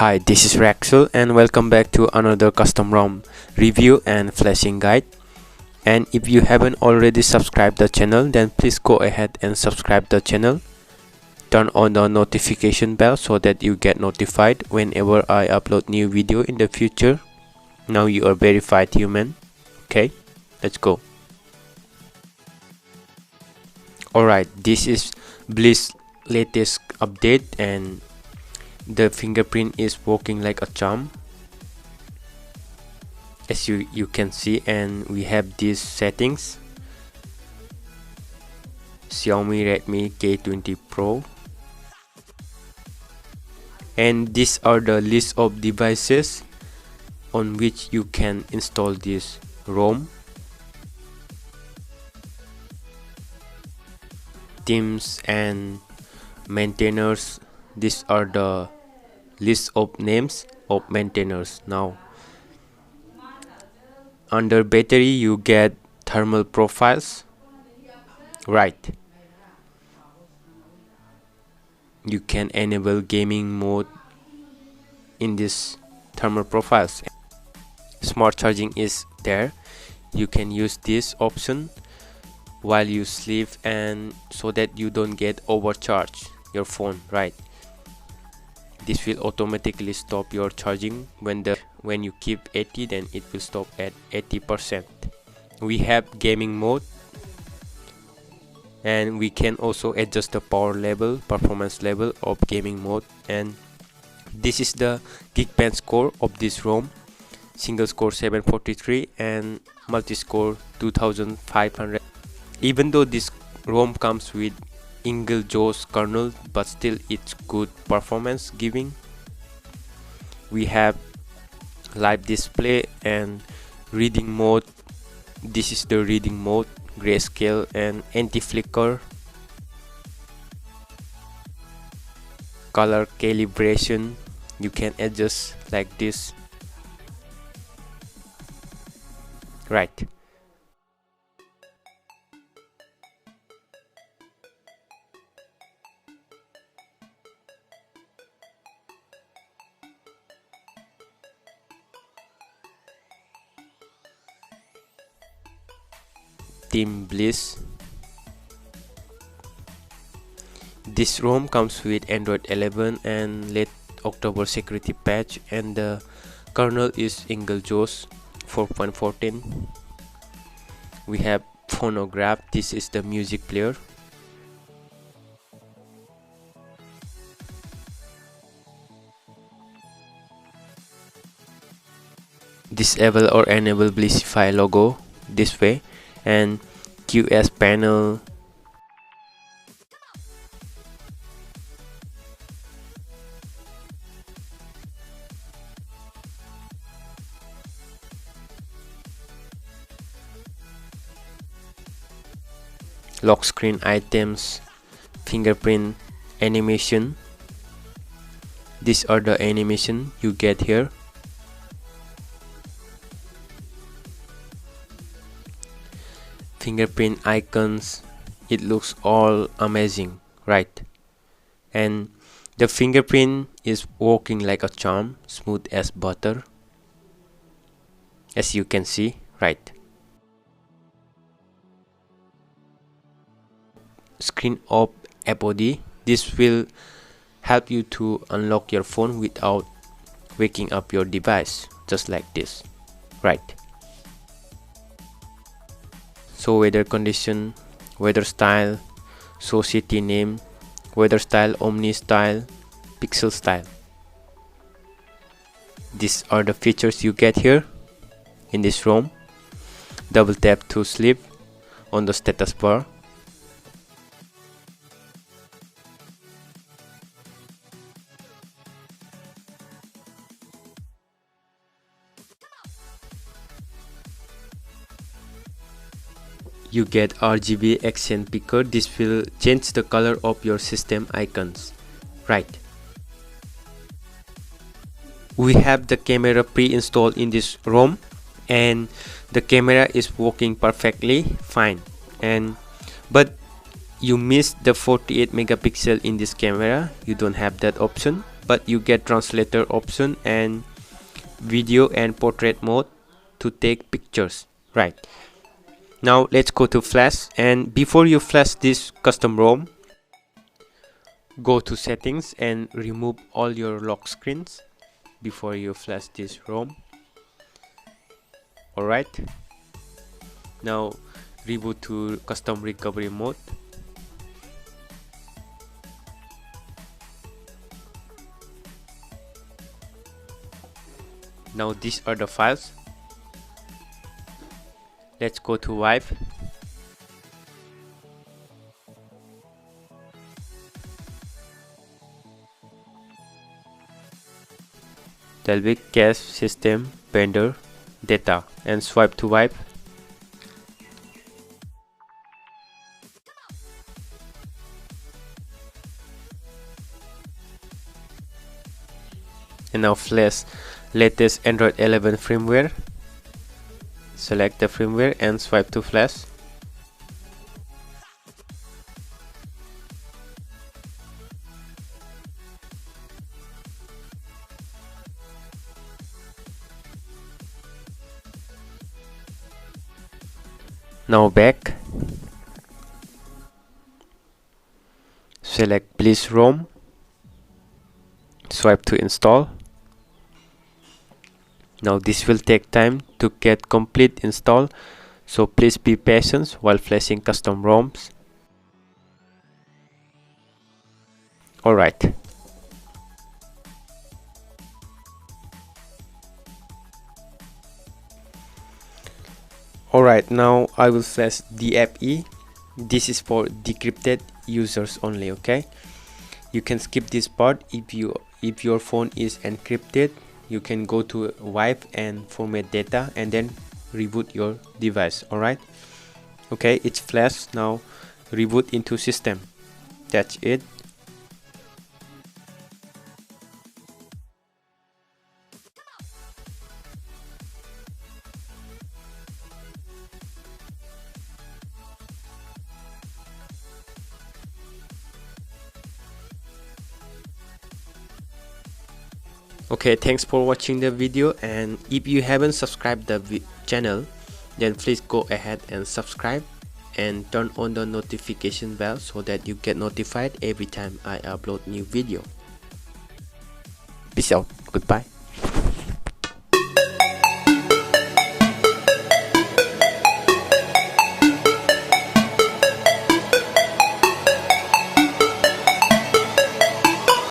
Hi, this is Raksil and welcome back to another custom ROM review and flashing guide. And if you haven't already subscribed the channel, then please go ahead and subscribe the channel. Turn on the notification bell so that you get notified whenever I upload new video in the future. Now you are verified human. Okay, let's go. Alright, this is Bliss latest update and the fingerprint is working like a charm, as you can see, and we have these settings: Xiaomi Redmi K20 Pro, and these are the list of devices on which you can install this ROM. Teams and maintainers, these are the list of names of maintainers. Now under battery you get thermal profiles, right? You can enable gaming mode in this thermal profiles. Smart charging is there. You can use this option while you sleep, and so that you don't get overcharged your phone, right? This will automatically stop your charging when you keep 80, then it will stop at 80%. We have gaming mode, and we can also adjust the power level, performance level of gaming mode. And this is the Geekbench Score of this ROM: single score 743 and multi-score 2500. Even though this ROM comes with single JAWS kernel, but still it's good performance giving. We have live display and reading mode. This is the reading mode: grayscale and anti-flicker. Color calibration, you can adjust like this, right? Team Bliss. This ROM comes with Android 11 and late October security patch, and the kernel is single JAWS 4.14. We have phonograph. This is the music player. Disable or enable Blissify logo this way, and QS panel. Lock screen items, fingerprint animation. These are the animation you get here. Fingerprint icons, it looks all amazing, right? And the fingerprint is working like a charm, smooth as butter, as you can see, right? Screen of FOD, this will help you to unlock your phone without waking up your device, just like this, right? So weather condition, weather style, show city name, weather style, omni style, pixel style. These are the features you get here in this ROM. Double tap to sleep on the status bar. You get RGB accent picker. This will change the color of your system icons, right? We have the camera pre-installed in this ROM, and the camera is working perfectly fine. But you missed the 48 megapixel in this camera. You don't have that option. but you get translator option and video and portrait mode to take pictures. Right, now let's go to flash, and before you flash this custom ROM, go to settings and remove all your lock screens before you flash this ROM. Alright, now reboot to custom recovery mode. Now these are the files. Let's go to wipe. Delve cache system vendor data and swipe to wipe. And now flash latest Android 11 firmware. Select the firmware and swipe to flash. Now back. Select Bliss Rom. Swipe to install. Now this will take time to get complete install, so please be patient while flashing custom ROMs. Alright. Alright, now I will flash DFE. This is for decrypted users only, okay? You can skip this part if your phone is encrypted. You can go to wipe and format data and then reboot your device. Alright, okay, it's flashed. Now reboot into system. That's it. Okay, thanks for watching the video, and if you haven't subscribed the channel, then please go ahead and subscribe and turn on the notification bell so that you get notified every time I upload new video. Peace out. Goodbye.